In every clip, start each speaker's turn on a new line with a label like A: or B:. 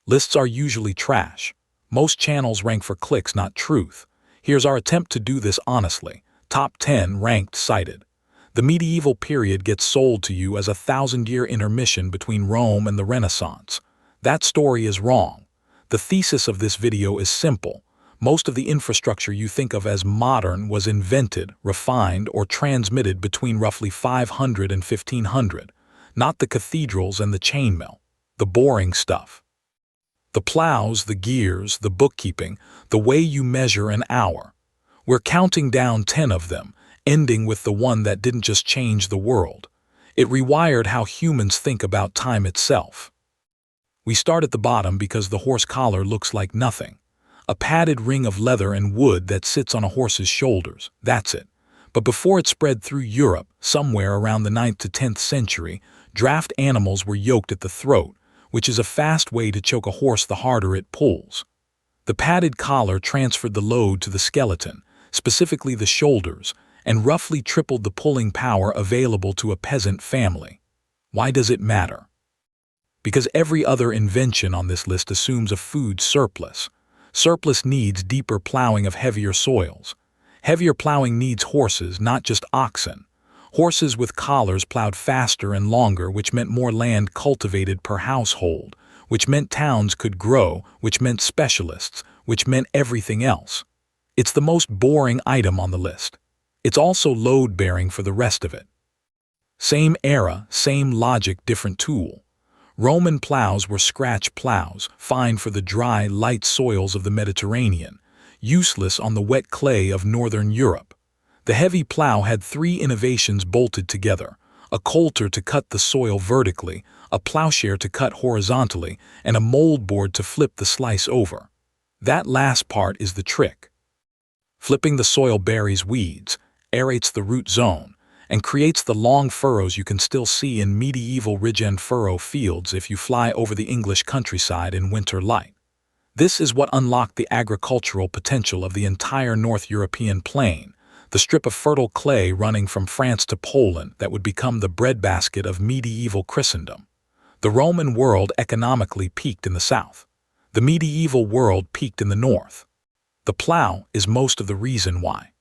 A: Lists are usually trash. Most channels rank for clicks, not truth. Here's our attempt to do this honestly. Top 10 ranked cited. The medieval period gets sold to you as a 1,000-year intermission between Rome and the Renaissance. That story is wrong. The thesis of this video is simple. Most of the infrastructure you think of as modern was invented, refined, or transmitted between roughly 500 and 1500. Not the cathedrals and the chainmill. The boring stuff. The plows, the gears, the bookkeeping, the way you measure an hour. We're counting down 10 of them, ending with the one that didn't just change the world. It rewired how humans think about time itself. We start at the bottom because the horse collar looks like nothing. A padded ring of leather and wood that sits on a horse's shoulders, that's it. But before it spread through Europe, somewhere around the 9th to 10th century, draft animals were yoked at the throat, which is a fast way to choke a horse the harder it pulls. The padded collar transferred the load to the skeleton, specifically the shoulders, and roughly tripled the pulling power available to a peasant family. Why does it matter? Because every other invention on this list assumes a food surplus. Surplus needs deeper plowing of heavier soils. Heavier plowing needs horses, not just oxen. Horses with collars plowed faster and longer, which meant more land cultivated per household, which meant towns could grow, which meant specialists, which meant everything else. It's the most boring item on the list. It's also load-bearing for the rest of it. Same era, same logic, different tool. Roman plows were scratch plows, fine for the dry, light soils of the Mediterranean, useless on the wet clay of northern Europe. The heavy plow had 3 innovations bolted together: a coulter to cut the soil vertically, a plowshare to cut horizontally, and a mouldboard to flip the slice over. That last part is the trick. Flipping the soil buries weeds, aerates the root zone, and creates the long furrows you can still see in medieval ridge-end furrow fields if you fly over the English countryside in winter light. This is what unlocked the agricultural potential of the entire North European plain, the strip of fertile clay running from France to Poland that would become the breadbasket of medieval Christendom. The Roman world economically peaked in the south. The medieval world peaked in the north. The plow is most of the reason why.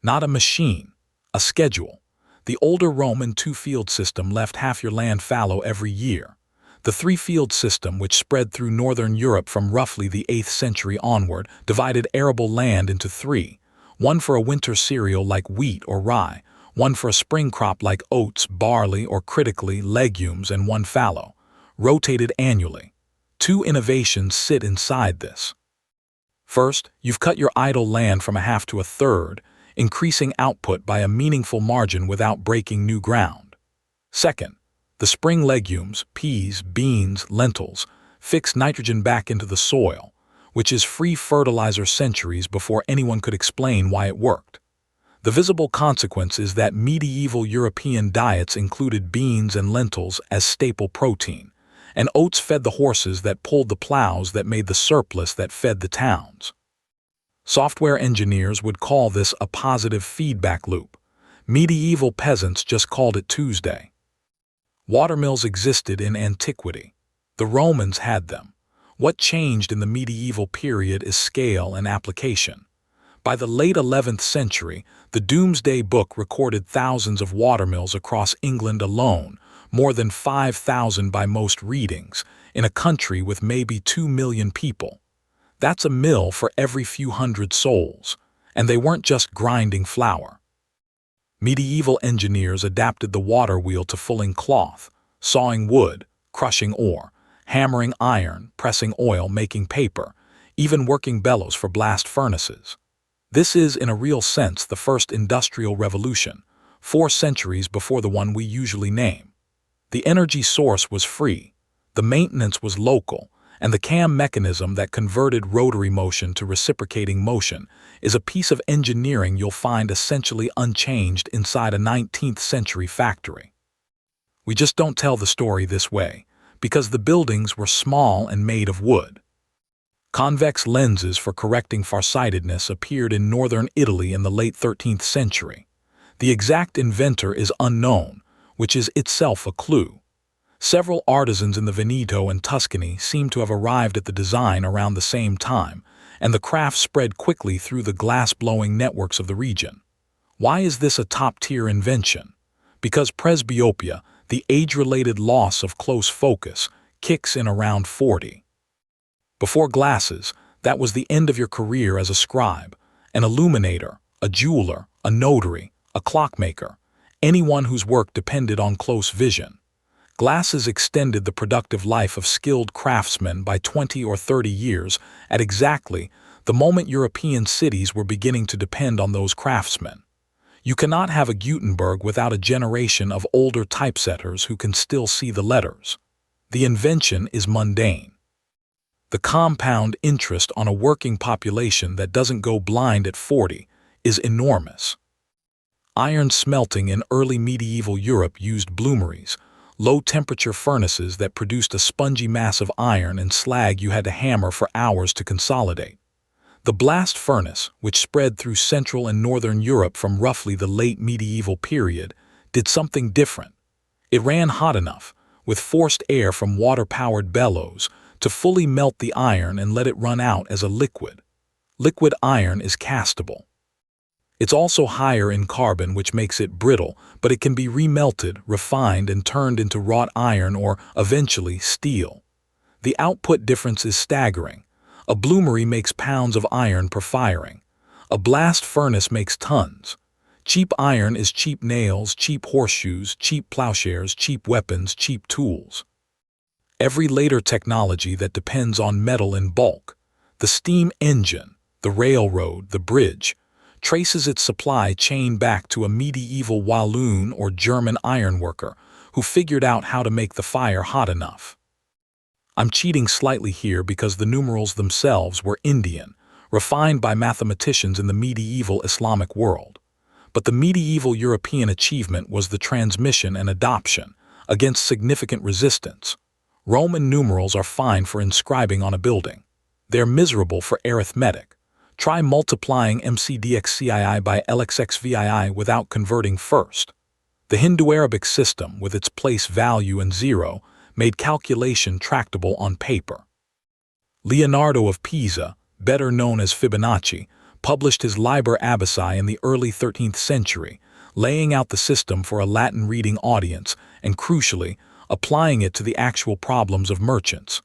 A: Not a machine, a schedule. The older Roman 2-field system left half your land fallow every year. The 3-field system, which spread through northern Europe from roughly the 8th century onward, divided arable land into 3. One for a winter cereal like wheat or rye, one for a spring crop like oats, barley, or critically, legumes, and one fallow, rotated annually. 2 innovations sit inside this. First, you've cut your idle land from a half to a third, increasing output by a meaningful margin without breaking new ground. Second, the spring legumes, peas, beans, lentils, fix nitrogen back into the soil, which is free fertilizer centuries before anyone could explain why it worked. The visible consequence is that medieval European diets included beans and lentils as staple protein, and oats fed the horses that pulled the plows that made the surplus that fed the towns. Software engineers would call this a positive feedback loop. Medieval peasants just called it Tuesday. Watermills existed in antiquity. The Romans had them. What changed in the medieval period is scale and application. By the late 11th century, the Domesday Book recorded thousands of watermills across England alone, more than 5,000 by most readings, in a country with maybe 2 million people. That's a mill for every few hundred souls, and they weren't just grinding flour. Medieval engineers adapted the water wheel to fulling cloth, sawing wood, crushing ore, hammering iron, pressing oil, making paper, even working bellows for blast furnaces. This is, in a real sense, the first industrial revolution, 4 centuries before the one we usually name. The energy source was free, the maintenance was local, and the cam mechanism that converted rotary motion to reciprocating motion is a piece of engineering you'll find essentially unchanged inside a 19th century factory. We just don't tell the story this way, because the buildings were small and made of wood. Convex lenses for correcting farsightedness appeared in northern Italy in the late 13th century. The exact inventor is unknown, which is itself a clue. Several artisans in the Veneto and Tuscany seem to have arrived at the design around the same time, and the craft spread quickly through the glass-blowing networks of the region. Why is this a top-tier invention? Because presbyopia, the age-related loss of close focus, kicks in around 40. Before glasses, that was the end of your career as a scribe, an illuminator, a jeweler, a notary, a clockmaker, anyone whose work depended on close vision. Glasses extended the productive life of skilled craftsmen by 20 or 30 years at exactly the moment European cities were beginning to depend on those craftsmen. You cannot have a Gutenberg without a generation of older typesetters who can still see the letters. The invention is mundane. The compound interest on a working population that doesn't go blind at 40 is enormous. Iron smelting in early medieval Europe used bloomeries, low-temperature furnaces that produced a spongy mass of iron and slag you had to hammer for hours to consolidate. The blast furnace, which spread through Central and Northern Europe from roughly the late medieval period, did something different. It ran hot enough, with forced air from water-powered bellows, to fully melt the iron and let it run out as a liquid. Liquid iron is castable. It's also higher in carbon, which makes it brittle, but it can be remelted, refined, and turned into wrought iron or, eventually, steel. The output difference is staggering. A bloomery makes pounds of iron per firing. A blast furnace makes tons. Cheap iron is cheap nails, cheap horseshoes, cheap plowshares, cheap weapons, cheap tools. Every later technology that depends on metal in bulk, the steam engine, the railroad, the bridge, traces its supply chain back to a medieval Walloon or German ironworker who figured out how to make the fire hot enough. I'm cheating slightly here because the numerals themselves were Indian, refined by mathematicians in the medieval Islamic world. But the medieval European achievement was the transmission and adoption, against significant resistance. Roman numerals are fine for inscribing on a building. They're miserable for arithmetic. Try multiplying MCDXCII by LXXVII without converting first. The Hindu-Arabic system, with its place value and zero, made calculation tractable on paper. Leonardo of Pisa, better known as Fibonacci, published his Liber Abaci in the early 13th century, laying out the system for a Latin reading audience and, crucially, applying it to the actual problems of merchants.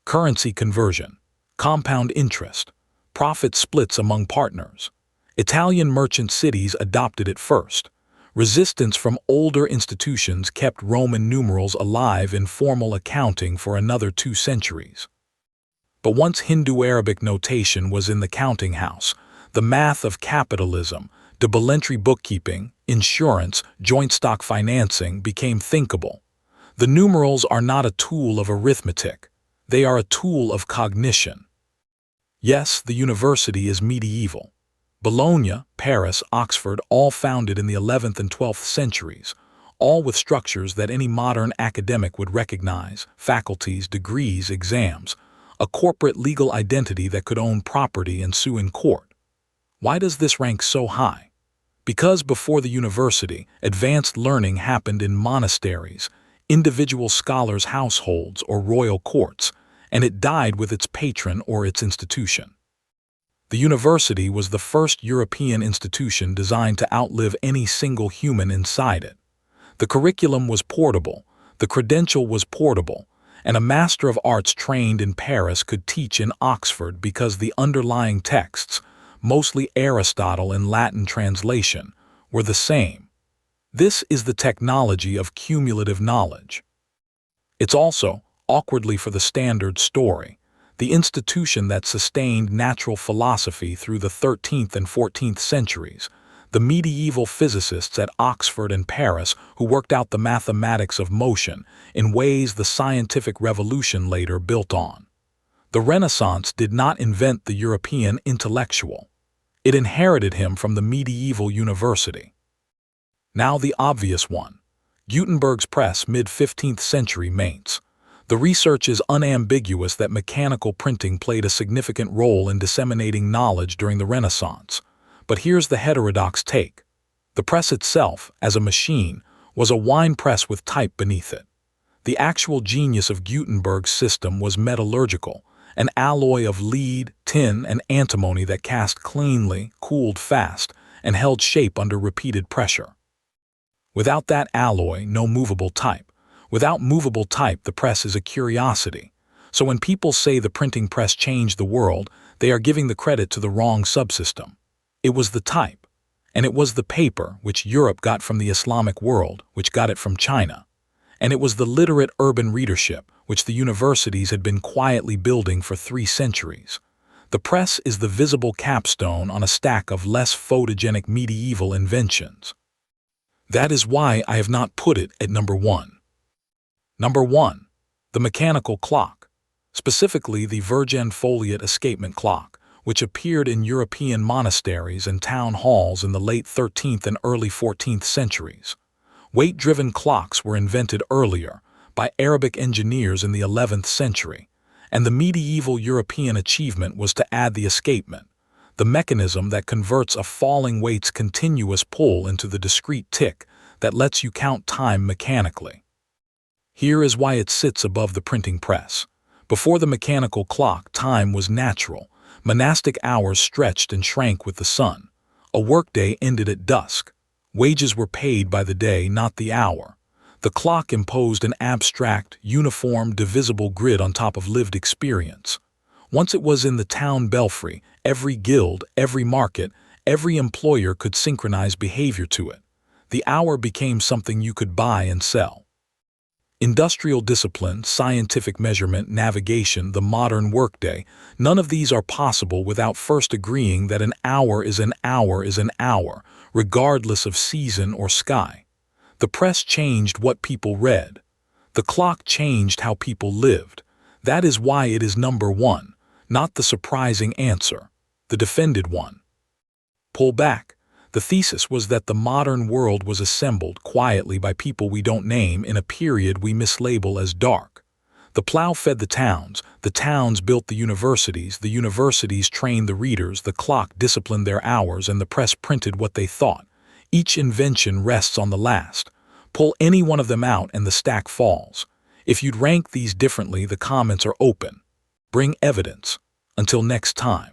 A: Currency conversion, compound interest, profit splits among partners. Italian merchant cities adopted it first. Resistance from older institutions kept Roman numerals alive in formal accounting for another 2 centuries. But once Hindu-Arabic notation was in the counting house, the math of capitalism, double-entry bookkeeping, insurance, joint stock financing became thinkable. The numerals are not a tool of arithmetic. They are a tool of cognition. Yes, the university is medieval. Bologna, Paris, Oxford, all founded in the 11th and 12th centuries, all with structures that any modern academic would recognize: faculties, degrees, exams, a corporate legal identity that could own property and sue in court. Why does this rank so high? Because before the university, advanced learning happened in monasteries, individual scholars' households, or royal courts, and it died with its patron or its institution. The university was the first European institution designed to outlive any single human inside it. The curriculum was portable, the credential was portable, and a Master of Arts trained in Paris could teach in Oxford because the underlying texts, mostly Aristotle in Latin translation, were the same. This is the technology of cumulative knowledge. It's also, awkwardly for the standard story, the institution that sustained natural philosophy through the 13th and 14th centuries, the medieval physicists at Oxford and Paris who worked out the mathematics of motion in ways the scientific revolution later built on. The Renaissance did not invent the European intellectual. It inherited him from the medieval university. Now the obvious one. Gutenberg's press, mid-15th century, Mainz. The research is unambiguous that mechanical printing played a significant role in disseminating knowledge during the Renaissance. But here's the heterodox take. The press itself, as a machine, was a wine press with type beneath it. The actual genius of Gutenberg's system was metallurgical, an alloy of lead, tin, and antimony that cast cleanly, cooled fast, and held shape under repeated pressure. Without that alloy, no movable type. Without movable type, the press is a curiosity. So when people say the printing press changed the world, they are giving the credit to the wrong subsystem. It was the type, and it was the paper, which Europe got from the Islamic world, which got it from China. And it was the literate urban readership, which the universities had been quietly building for 3 centuries. The press is the visible capstone on a stack of less photogenic medieval inventions. That is why I have not put it at number 1. Number 1. The mechanical clock, specifically the Virgin Foliot escapement clock, which appeared in European monasteries and town halls in the late 13th and early 14th centuries. Weight-driven clocks were invented earlier by Arabic engineers in the 11th century, and the medieval European achievement was to add the escapement, the mechanism that converts a falling weight's continuous pull into the discrete tick that lets you count time mechanically. Here is why it sits above the printing press. Before the mechanical clock, time was natural. Monastic hours stretched and shrank with the sun. A workday ended at dusk. Wages were paid by the day, not the hour. The clock imposed an abstract, uniform, divisible grid on top of lived experience. Once it was in the town belfry, every guild, every market, every employer could synchronize behavior to it. The hour became something you could buy and sell. Industrial discipline, scientific measurement, navigation, the modern workday, none of these are possible without first agreeing that an hour is an hour is an hour, regardless of season or sky. The press changed what people read. The clock changed how people lived. That is why it is number 1, not the surprising answer, the defended one. Pull back. The thesis was that the modern world was assembled quietly by people we don't name in a period we mislabel as dark. The plow fed the towns built the universities trained the readers, the clock disciplined their hours, and the press printed what they thought. Each invention rests on the last. Pull any one of them out and the stack falls. If you'd rank these differently, the comments are open. Bring evidence. Until next time.